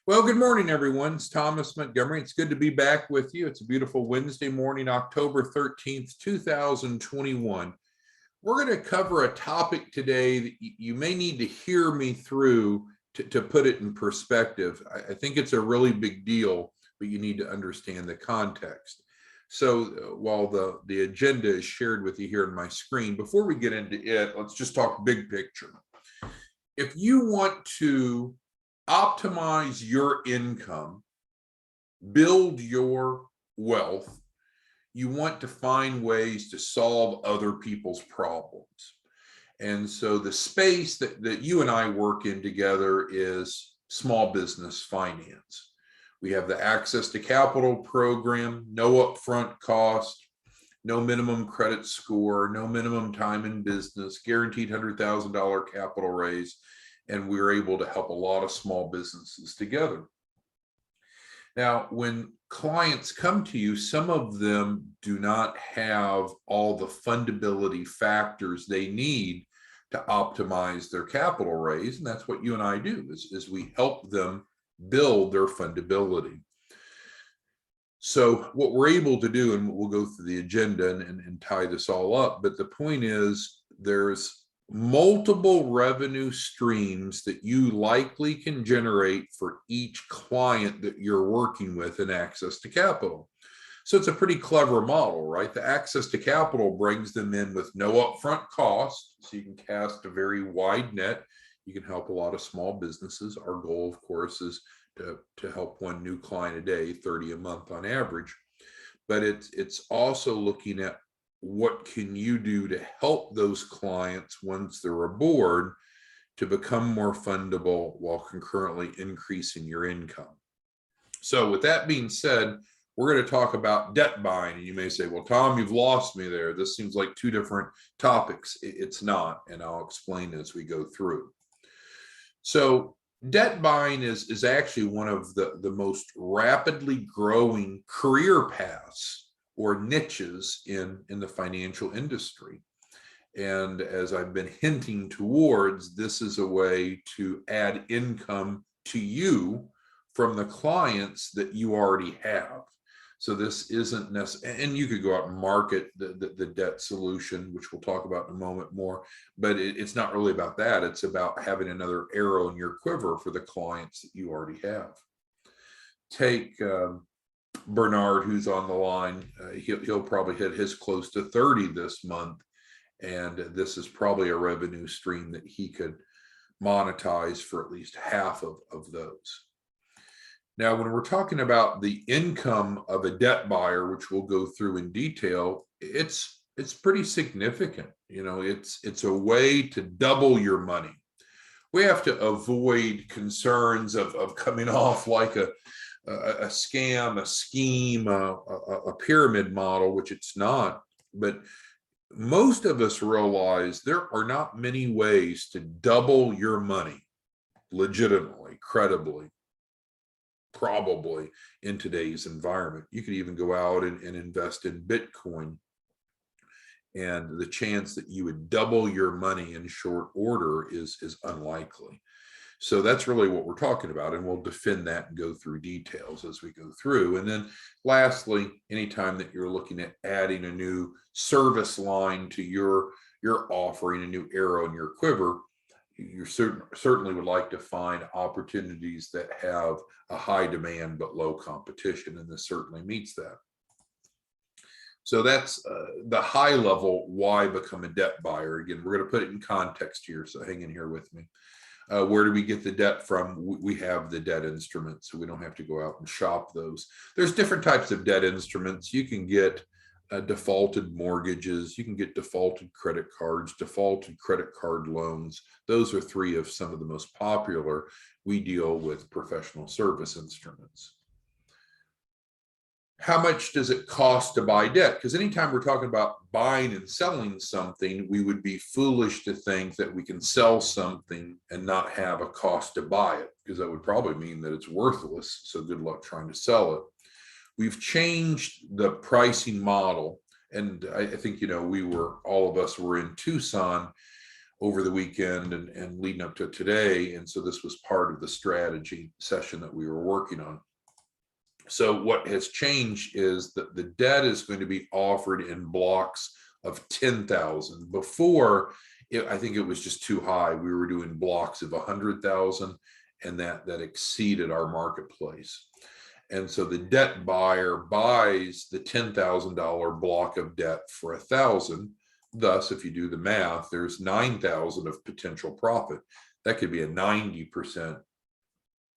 Well, good morning, everyone. It's Thomas Montgomery. It's good to be back with you. It's a beautiful Wednesday morning, October 13th, 2021. We're going to cover a topic today that you may need to hear me through to put it in perspective. I think it's a really big deal, but you need to understand the context. So while the agenda is shared with you here on my screen, before we get into it, let's just talk big picture. If you want to optimize your income, build your wealth, you want to find ways to solve other people's problems. And so the space that you and I work in together is small business finance. We have the Access to Capital program, no upfront cost, no minimum credit score, no minimum time in business, guaranteed $100,000 capital raise, and we're able to help a lot of small businesses together. Now, when clients come to you, some of them do not have all the fundability factors they need to optimize their capital raise, and that's what you and I do, is we help them build their fundability. So what we're able to do, and we'll go through the agenda and tie this all up, but the point is there's multiple revenue streams that you likely can generate for each client that you're working with in Access to Capital. So it's a pretty clever model, right? The Access to Capital brings them in with no upfront cost, so you can cast a very wide net. You can help a lot of small businesses. Our goal, of course, is to help one new client a day, 30 a month on average. But it's also looking at what can you do to help those clients once they're aboard to become more fundable while concurrently increasing your income. So with that being said, we're going to talk about debt buying. And you may say, well, Tom, you've lost me there. This seems like two different topics. It's not, and I'll explain as we go through. So debt buying is actually one of the most rapidly growing career paths or niches in the financial industry. And as I've been hinting towards, this is a way to add income to you from the clients that you already have. So this isn't necessary, and you could go out and market the debt solution, which we'll talk about in a moment more, but it's not really about that. It's about having another arrow in your quiver for the clients that you already have. Take Bernard, who's on the line, he'll probably hit his close to 30 this month. And this is probably a revenue stream that he could monetize for at least half of those. Now, when we're talking about the income of a debt buyer, which we'll go through in detail, it's pretty significant. You know, it's a way to double your money. We have to avoid concerns of coming off like a scam, a scheme, a pyramid model, which it's not. But most of us realize there are not many ways to double your money legitimately, credibly, probably in today's environment. You could even go out and invest in Bitcoin, and the chance that you would double your money in short order is unlikely. So that's really what we're talking about, and we'll defend that and go through details as we go through. And then lastly, anytime that you're looking at adding a new service line to your offering, a new arrow in your quiver, you certainly would like to find opportunities that have a high demand but low competition, and this certainly meets that. So that's the high level why become a debt buyer. Again, we're going to put it in context here, so hang in here with me. Where do we get the debt from? We have the debt instruments, so we don't have to go out and shop those. There's different types of debt instruments. You can get defaulted mortgages, you can get defaulted credit cards, defaulted credit card loans. Those are three of some of the most popular. We deal with professional service instruments. How much does it cost to buy debt? Because anytime we're talking about buying and selling something, we would be foolish to think that we can sell something and not have a cost to buy it, because that would probably mean that it's worthless. So good luck trying to sell it. We've changed the pricing model. And I think, you know, all of us were in Tucson over the weekend and leading up to today. And so this was part of the strategy session that we were working on. So what has changed is that the debt is going to be offered in blocks of 10,000. Before, I think it was just too high. We were doing blocks of 100,000, and that exceeded our marketplace. And so the debt buyer buys the $10,000 block of debt for 1,000. Thus, if you do the math, there's 9,000 of potential profit. That could be a 90%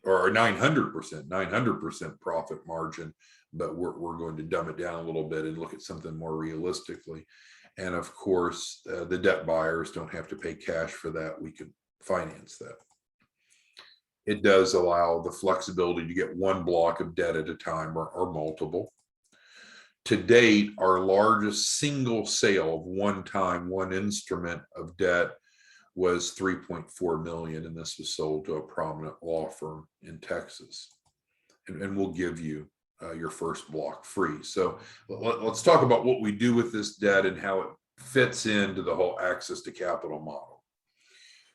or 900% profit margin, but we're going to dumb it down a little bit and look at something more realistically. And of course, the debt buyers don't have to pay cash for that. We can finance that. It does allow the flexibility to get one block of debt at a time or multiple. To date, our largest single sale of one instrument of debt was 3.4 million, and this was sold to a prominent law firm in Texas. And we'll give you your first block free. So let's talk about what we do with this debt and how it fits into the whole access to capital model.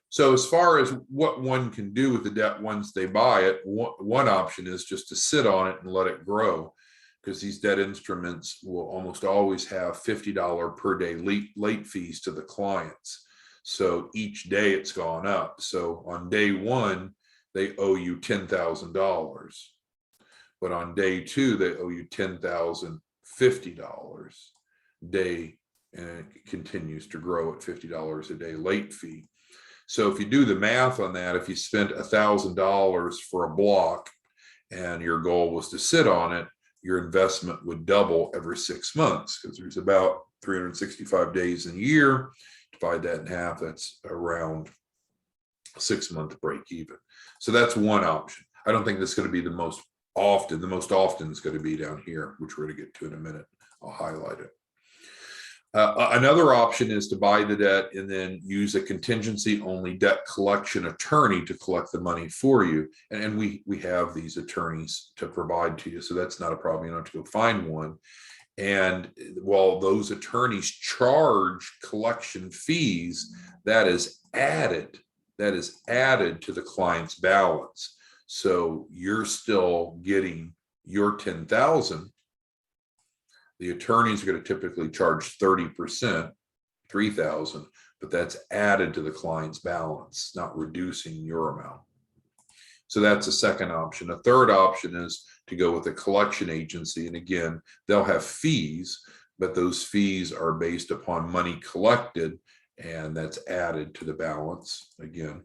So as far as what one can do with the debt once they buy it, one option is just to sit on it and let it grow, because these debt instruments will almost always have $50 per day late fees to the clients. So each day it's gone up. So on day one, they owe you $10,000. But on day two, they owe you $10,050 a day, and it continues to grow at $50 a day late fee. So if you do the math on that, if you spent $1,000 for a block and your goal was to sit on it, your investment would double every 6 months, because there's about 365 days in a year. Divide that in half, that's around a 6-month break even. So that's one option. I don't think that's going to be the most often. The most often is going to be down here, which we're going to get to in a minute. I'll highlight it. Another option is to buy the debt and then use a contingency only debt collection attorney to collect the money for you. And we have these attorneys to provide to you. So that's not a problem. You don't have to go find one. And while those attorneys charge collection fees, that is added to the client's balance. So you're still getting your 10,000. The attorneys are going to typically charge 30%, 3,000, but that's added to the client's balance, not reducing your amount. So that's a second option. A third option is to go with a collection agency. And again, they'll have fees, but those fees are based upon money collected, and that's added to the balance again.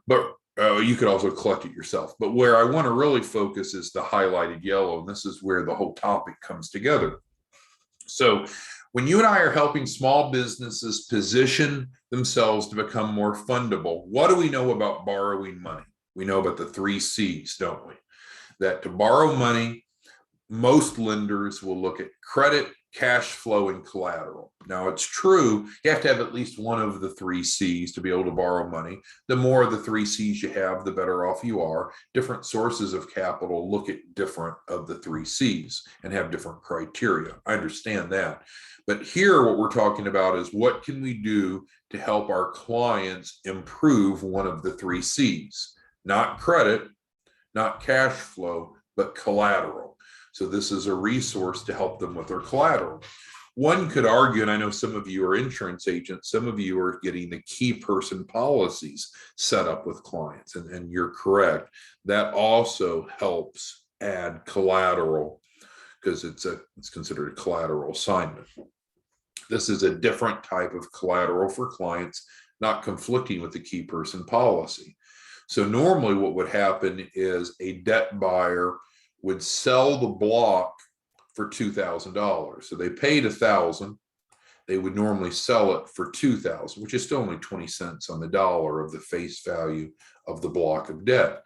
But you could also collect it yourself. But where I want to really focus is the highlighted yellow, and this is where the whole topic comes together. So when you and I are helping small businesses position themselves to become more fundable, what do we know about borrowing money? We know about the 3 C's, don't we? That to borrow money, most lenders will look at credit, cash flow, and collateral. Now, it's true, you have to have at least one of the 3 C's to be able to borrow money. The more of the 3 C's you have, the better off you are. Different sources of capital look at different of the 3 C's and have different criteria. I understand that. But here, what we're talking about is what can we do to help our clients improve one of the 3 C's? Not credit, not cash flow, but collateral. So this is a resource to help them with their collateral. One could argue, and I know some of you are insurance agents, some of you are getting the key person policies set up with clients, and you're correct. That also helps add collateral because it's considered a collateral assignment. This is a different type of collateral for clients, not conflicting with the key person policy. So normally what would happen is a debt buyer would sell the block for $2,000. So they paid $1,000. They would normally sell it for $2,000, which is still only 20 cents on the dollar of the face value of the block of debt.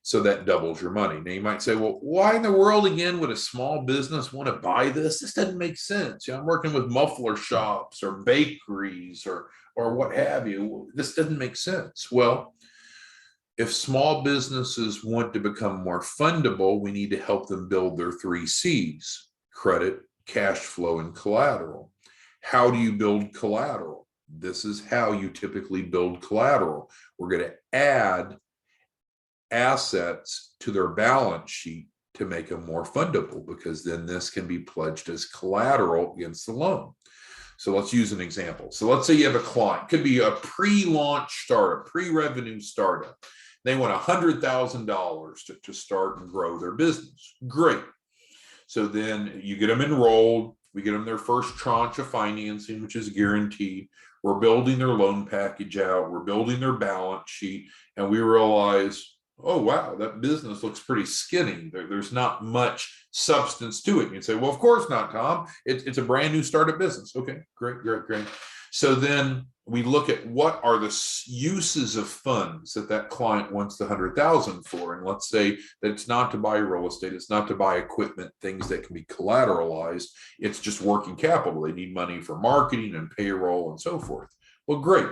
So that doubles your money. Now you might say, well, why in the world again would a small business want to buy this? This doesn't make sense. You know, I'm working with muffler shops or bakeries or what have you. This doesn't make sense. Well, if small businesses want to become more fundable, we need to help them build their 3 C's: credit, cash flow, and collateral. How do you build collateral? This is how you typically build collateral. We're going to add assets to their balance sheet to make them more fundable, because then this can be pledged as collateral against the loan. So let's use an example. So let's say you have a client, could be a pre-launch startup, pre-revenue startup. They want $100,000 to start and grow their business. Great. So then you get them enrolled. We get them their first tranche of financing, which is guaranteed. We're building their loan package out. We're building their balance sheet. And we realize, oh, wow, that business looks pretty skinny. There's not much substance to it. And you'd say, well, of course not, Tom. It's a brand new startup business. Okay, great. So then we look at what are the uses of funds that client wants the $100,000 for. And let's say that it's not to buy real estate. It's not to buy equipment, things that can be collateralized. It's just working capital. They need money for marketing and payroll and so forth. Well, great.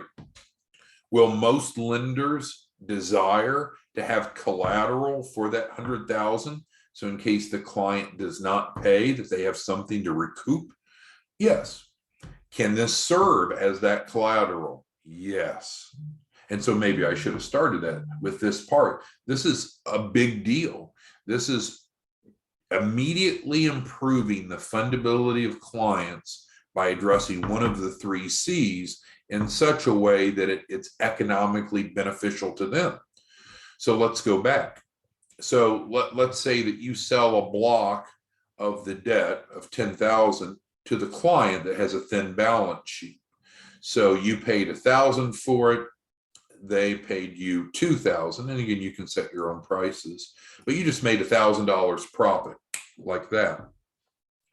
Will most lenders desire to have collateral for that $100,000? So in case the client does not pay, that they have something to recoup? Yes. Can this serve as that collateral? Yes. And so maybe I should have started that with this part. This is a big deal. This is immediately improving the fundability of clients by addressing one of the 3 C's in such a way that it's economically beneficial to them. So let's go back. So let's say that you sell a block of the debt of $10,000 to the client that has a thin balance sheet. So you paid $1,000 for it. They paid you $2,000. And again, you can set your own prices, but you just made $1,000 profit like that.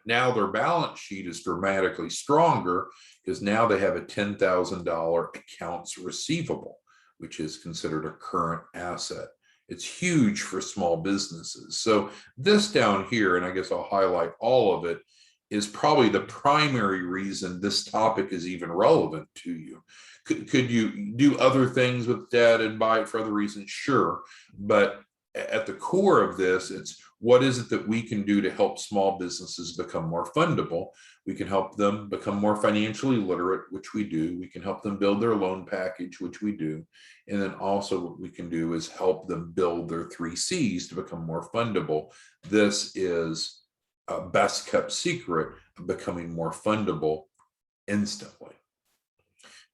Now their balance sheet is dramatically stronger because now they have a $10,000 accounts receivable, which is considered a current asset. It's huge for small businesses. So this down here, and I guess I'll highlight all of it, is probably the primary reason this topic is even relevant to you. Could you do other things with debt and buy it for other reasons? Sure. But at the core of this, it's what is it that we can do to help small businesses become more fundable? We can help them become more financially literate, which we do. We can help them build their loan package, which we do. And then also what we can do is help them build their 3 C's to become more fundable. This is a best kept secret of becoming more fundable instantly.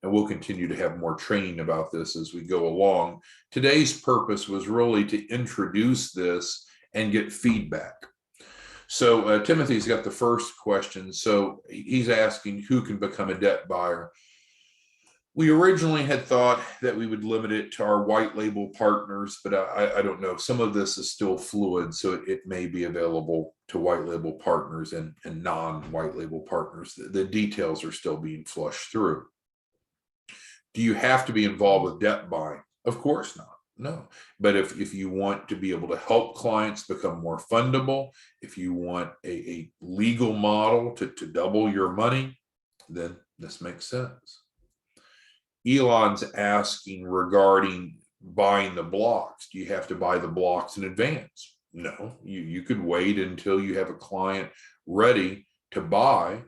And we'll continue to have more training about this as we go along. Today's purpose was really to introduce this and get feedback. So Timothy's got the first question. So he's asking who can become a debt buyer. We originally had thought that we would limit it to our white label partners, but I don't know. Some of this is still fluid, so it may be available to white label partners and non-white label partners. The details are still being flushed through. Do you have to be involved with debt buying? Of course not. No. But if you want to be able to help clients become more fundable, if you want a legal model to double your money, then this makes sense. Elon's asking regarding buying the blocks. Do you have to buy the blocks in advance? No, you could wait until you have a client ready to buy,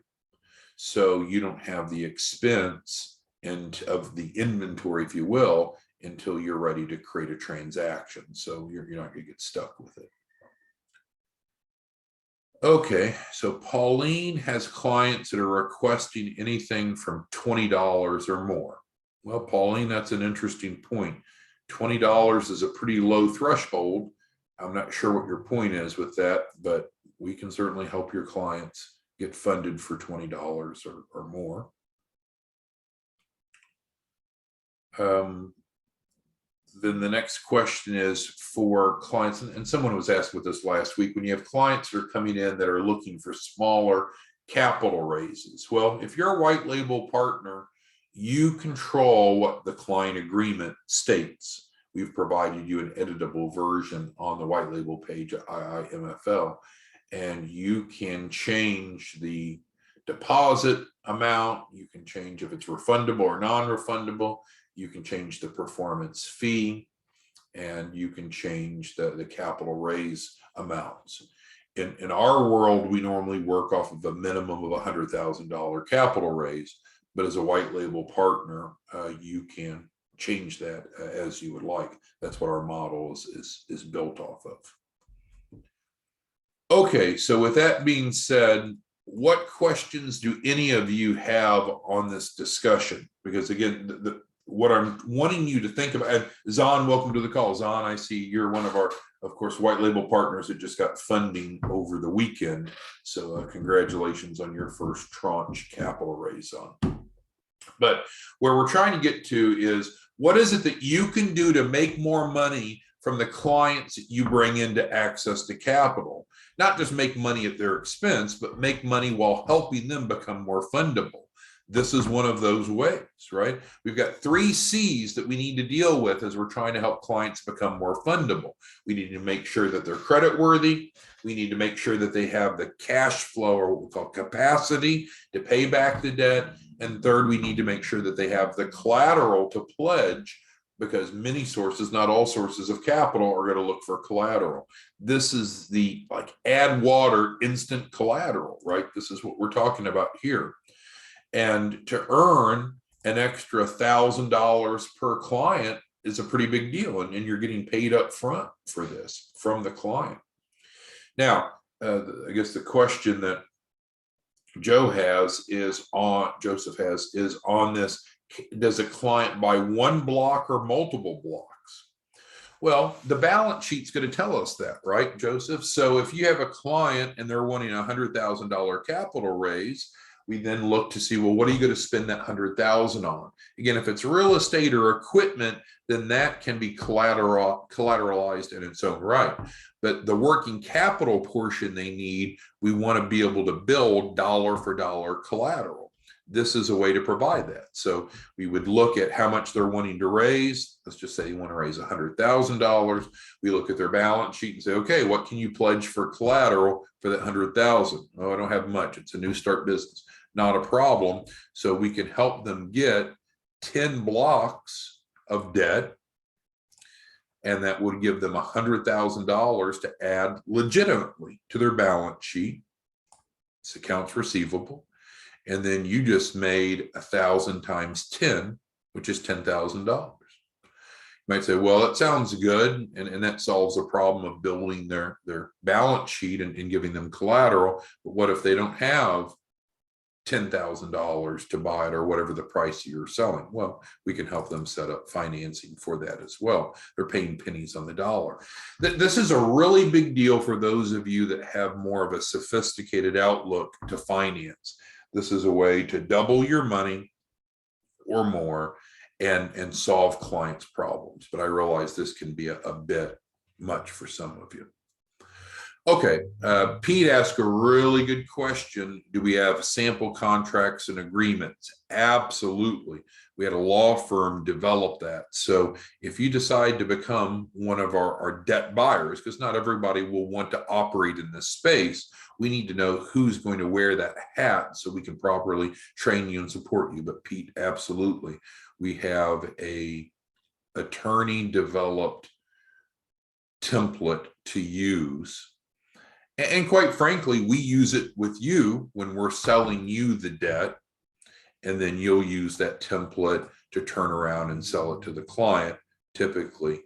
so you don't have the expense and of the inventory, if you will, until you're ready to create a transaction. So you're not going to get stuck with it. Okay, so Pauline has clients that are requesting anything from $20 or more. Well, Pauline, that's an interesting point. $20 is a pretty low threshold. I'm not sure what your point is with that, but we can certainly help your clients get funded for $20 or more. Then the next question is for clients, and someone was asked with this last week, when you have clients that are coming in that are looking for smaller capital raises. Well, if you're a white label partner, you control what the client agreement states. We've provided you an editable version on the white label page at IIMFL, and you can change the deposit amount. You can change if it's refundable or non-refundable. You can change the performance fee, and you can change the capital raise amounts. In our world, we normally work off of a minimum of $100,000 capital raise, but as a white label partner, you can change that as you would like. That's what our model is built off of. Okay, so with that being said, what questions do any of you have on this discussion? Because again, what I'm wanting you to think about, and Zahn, welcome to the call. Zahn, I see you're one of our, of course, white label partners that just got funding over the weekend. So congratulations on your first tranche capital raise, Zahn. But where we're trying to get to is, what is it that you can do to make more money from the clients that you bring into access to capital? Not just make money at their expense, but make money while helping them become more fundable. This is one of those ways, right? We've got 3 C's that we need to deal with as we're trying to help clients become more fundable. We need to make sure that they're credit worthy. We need to make sure that they have the cash flow, or what we call capacity, to pay back the debt. And third, we need to make sure that they have the collateral to pledge, because many sources, not all sources of capital, are going to look for collateral. This is the add water instant collateral, right? This is what we're talking about here. And to earn an extra $1,000 per client is a pretty big deal. And you're getting paid up front for this from the client. Now, I guess the question that Joseph has is on this: does a client buy one block or multiple blocks? Well, the balance sheet's going to tell us that, right, Joseph? So if you have a client and they're wanting a $100,000 capital raise, we then look to see, well, what are you going to spend that $100,000 on? Again, if it's real estate or equipment, then that can be collateralized in its own right. But the working capital portion they need, we want to be able to build dollar for dollar collateral. This is a way to provide that. So we would look at how much they're wanting to raise. Let's just say you want to raise $100,000. We look at their balance sheet and say, okay, what can you pledge for collateral for that $100,000? Oh, I don't have much. It's a new start business. Not a problem. So we can help them get 10 blocks of debt, and that would give them $100,000 to add legitimately to their balance sheet. It's accounts receivable. And then you just made 1,000 times 10, which is $10,000. You might say, well, that sounds good. And that solves the problem of building their balance sheet and giving them collateral. But what if they don't have $10,000 to buy it, or whatever the price you're selling? Well, we can help them set up financing for that as well. They're paying pennies on the dollar. This is a really big deal for those of you that have more of a sophisticated outlook to finance. This is a way to double your money or more and solve clients' problems. But I realize this can be a bit much for some of you. Okay, Pete asked a really good question. Do we have sample contracts and agreements? Absolutely. We had a law firm develop that. So if you decide to become one of our debt buyers, because not everybody will want to operate in this space, we need to know who's going to wear that hat so we can properly train you and support you. But Pete, absolutely. We have a attorney developed template to use. And quite frankly, we use it with you when we're selling you the debt, and then you'll use that template to turn around and sell it to the client. Typically,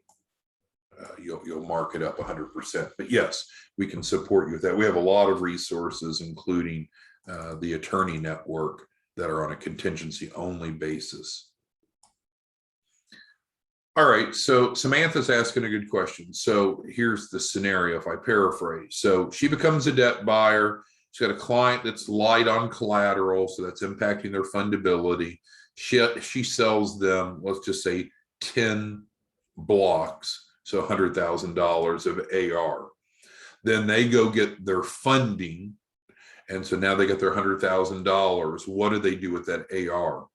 you'll mark it up 100%. But yes, we can support you with that. We have a lot of resources, including the attorney network, that are on a contingency only basis. All right, so Samantha's asking a good question. So here's the scenario, if I paraphrase. So she becomes a debt buyer. She's got a client that's light on collateral, so that's impacting their fundability. She sells them, let's just say 10 blocks, so $100,000 of AR. Then they go get their funding, and so now they get their $100,000. What do they do with that AR?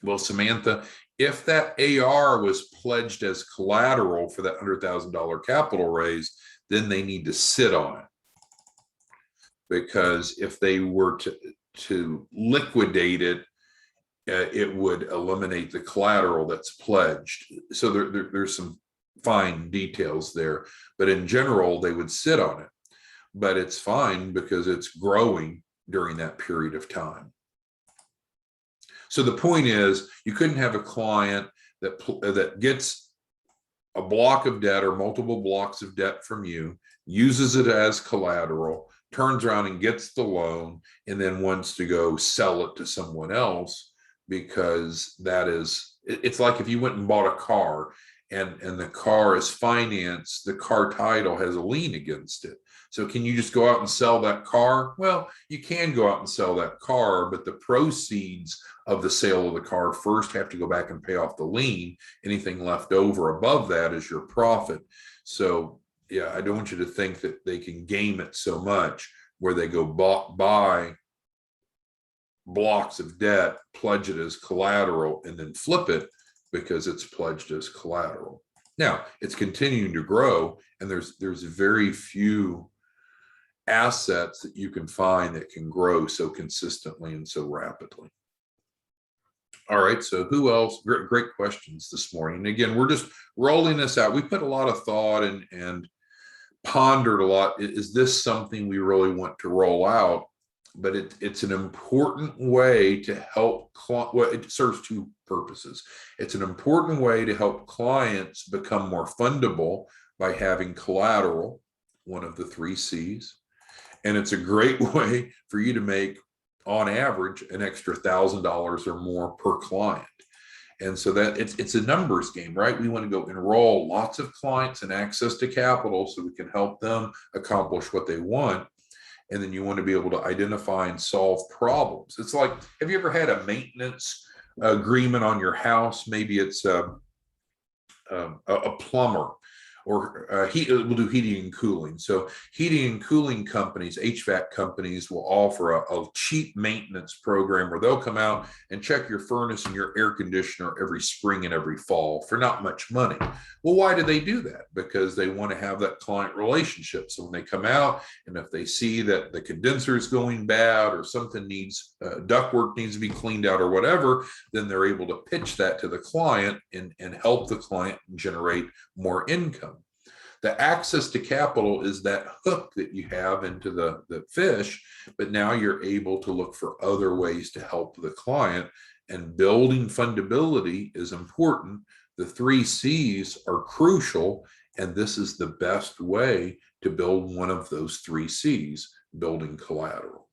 Well, Samantha, if that AR was pledged as collateral for that $100,000 capital raise, then they need to sit on it. Because if they were to liquidate it, it would eliminate the collateral that's pledged. So there's some fine details there. But in general, they would sit on it. But it's fine because it's growing during that period of time. So the point is, you couldn't have a client that gets a block of debt or multiple blocks of debt from you, uses it as collateral, turns around and gets the loan, and then wants to go sell it to someone else, because it's like if you went and bought a car and the car is financed, the car title has a lien against it. So can you just go out and sell that car? Well, you can go out and sell that car, but the proceeds of the sale of the car first have to go back and pay off the lien. Anything left over above that is your profit. So yeah, I don't want you to think that they can game it so much where they go buy blocks of debt, pledge it as collateral, and then flip it because it's pledged as collateral. Now, it's continuing to grow, and there's very few assets that you can find that can grow so consistently and so rapidly. All right, so who else? Great questions this morning. Again, we're just rolling this out. We put a lot of thought and pondered a lot. Is this something we really want to roll out? But it's an important way to help well, it serves two purposes. It's an important way to help clients become more fundable by having collateral, one of the 3 C's. And it's a great way for you to make, on average, an extra $1,000 or more per client. And so that it's a numbers game, right? We want to go enroll lots of clients and access to capital so we can help them accomplish what they want. And then you want to be able to identify and solve problems. It's like, have you ever had a maintenance agreement on your house? Maybe it's a plumber, or we'll do heating and cooling. So heating and cooling companies, HVAC companies, will offer a cheap maintenance program where they'll come out and check your furnace and your air conditioner every spring and every fall for not much money. Well, why do they do that? Because they want to have that client relationship. So when they come out, and if they see that the condenser is going bad or something needs, ductwork needs to be cleaned out or whatever, then they're able to pitch that to the client and help the client generate more income. The access to capital is that hook that you have into the fish, but now you're able to look for other ways to help the client, and building fundability is important. The 3 C's are crucial, and this is the best way to build one of those 3 C's, building collateral.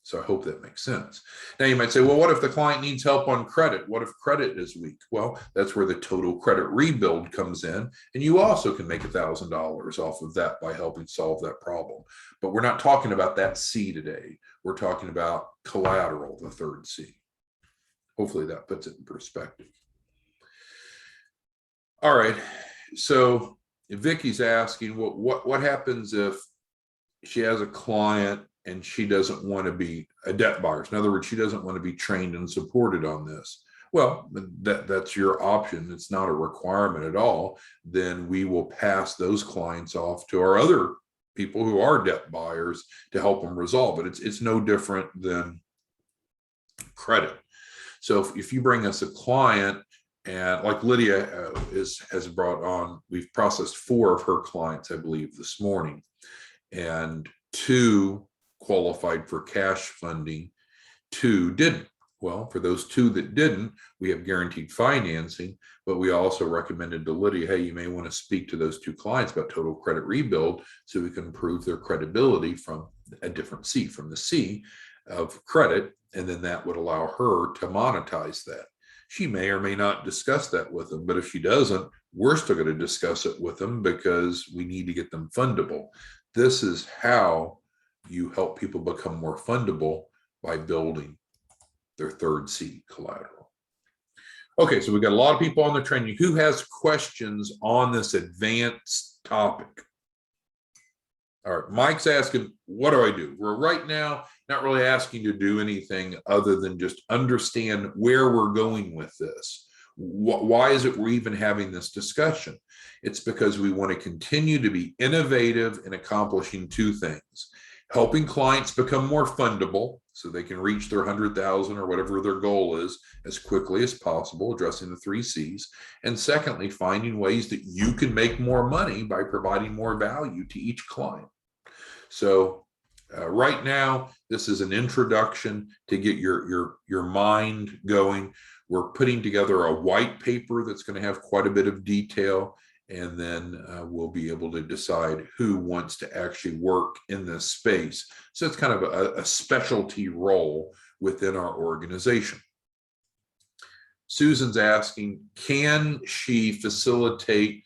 So I hope that makes sense. Now you might say, well, what if the client needs help on credit? What if credit is weak? Well, that's where the total credit rebuild comes in. And you also can make $1,000 off of that by helping solve that problem. But we're not talking about that C today. We're talking about collateral, the 3rd C. Hopefully that puts it in perspective. All right. So Vicky's asking, what happens if she has a client and she doesn't want to be a debt buyer? In other words, she doesn't want to be trained and supported on this. Well, that's your option. It's not a requirement at all. Then we will pass those clients off to our other people who are debt buyers to help them resolve it. It's no different than credit. So if you bring us a client, and like Lydia has brought on, we've processed 4 of her clients, I believe, this morning, and 2 qualified for cash funding, 2 didn't. Well, for those 2 that didn't, we have guaranteed financing, but we also recommended to Lydia, hey, you may want to speak to those 2 clients about total credit rebuild so we can improve their credibility from a different C, from the C of credit, and then that would allow her to monetize that. She may or may not discuss that with them, but if she doesn't, we're still going to discuss it with them because we need to get them fundable. This is how you help people become more fundable, by building their 3rd C, collateral. Okay, so we've got a lot of people on the training. Who has questions on this advanced topic? All right, Mike's asking, what do I do? We're right now not really asking to do anything other than just understand where we're going with this. Why is it we're even having this discussion? It's because we want to continue to be innovative in accomplishing 2 things. Helping clients become more fundable so they can reach their 100,000 or whatever their goal is as quickly as possible, addressing the 3 C's. And secondly, finding ways that you can make more money by providing more value to each client. So Right now, this is an introduction to get your mind going. We're putting together a white paper that's going to have quite a bit of detail, and then we'll be able to decide who wants to actually work in this space. So it's kind of a specialty role within our organization. Susan's asking, can she facilitate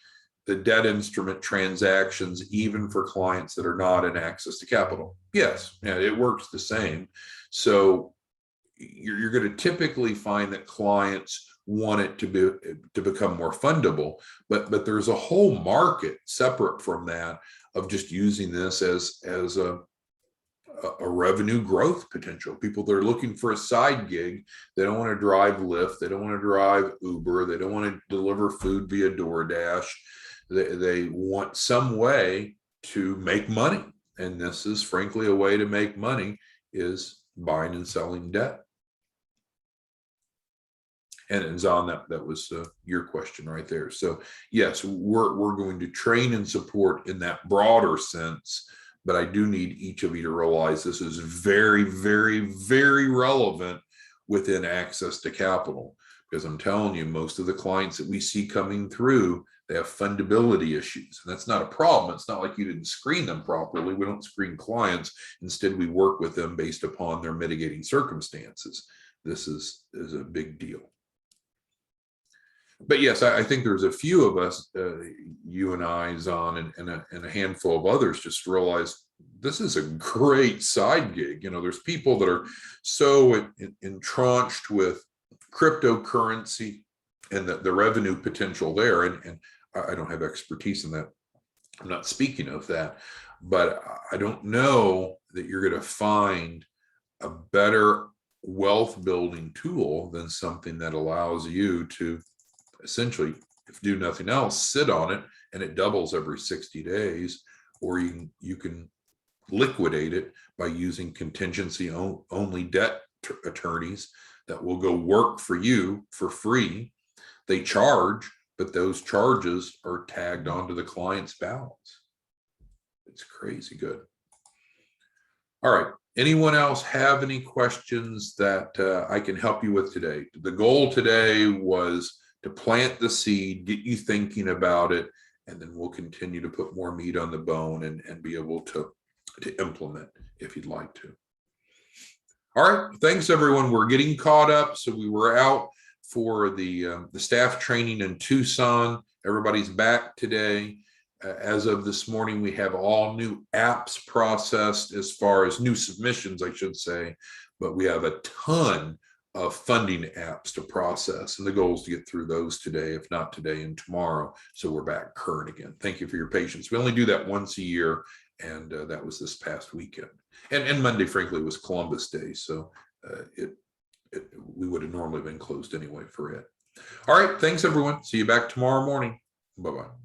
the debt instrument transactions even for clients that are not in access to capital? Yes, yeah, it works the same. So you're going to typically find that clients want it to become more fundable, but there's a whole market separate from that of just using this as a revenue growth potential. People that are looking for a side gig, they don't want to drive Lyft, they don't want to drive Uber, they don't want to deliver food via DoorDash. They want some way to make money. And this is frankly a way to make money, is buying and selling debt. And Zahn, that was your question right there. So yes, we're going to train and support in that broader sense, but I do need each of you to realize this is very, very, very relevant within access to capital, because I'm telling you, most of the clients that we see coming through, they have fundability issues, and that's not a problem. It's not like you didn't screen them properly. We don't screen clients. Instead, we work with them based upon their mitigating circumstances. This is a big deal. But yes, I think there's a few of us, you and I, Zahn, and a handful of others, just realized this is a great side gig. You know, there's people that are so entrenched with cryptocurrency and the revenue potential there. And I don't have expertise in that. I'm not speaking of that, but I don't know that you're going to find a better wealth building tool than something that allows you to essentially, if do nothing else, sit on it, and it doubles every 60 days, or you can liquidate it by using contingency only debt attorneys that will go work for you for free. They charge, but those charges are tagged onto the client's balance. It's crazy good. All right. Anyone else have any questions that I can help you with today? The goal today was to plant the seed, get you thinking about it, and then we'll continue to put more meat on the bone and be able to implement if you'd like to. All right, thanks everyone. We're getting caught up. So we were out for the staff training in Tucson. Everybody's back today. As of this morning, we have all new apps processed, as far as new submissions, I should say, but we have a ton of funding apps to process, and the goal is to get through those today, if not today and tomorrow, so we're back current again. Thank you for your patience. We only do that once a year, and that was this past weekend. And Monday, frankly, was Columbus Day, so we would have normally been closed anyway for it. All right, thanks everyone. See you back tomorrow morning. Bye-bye.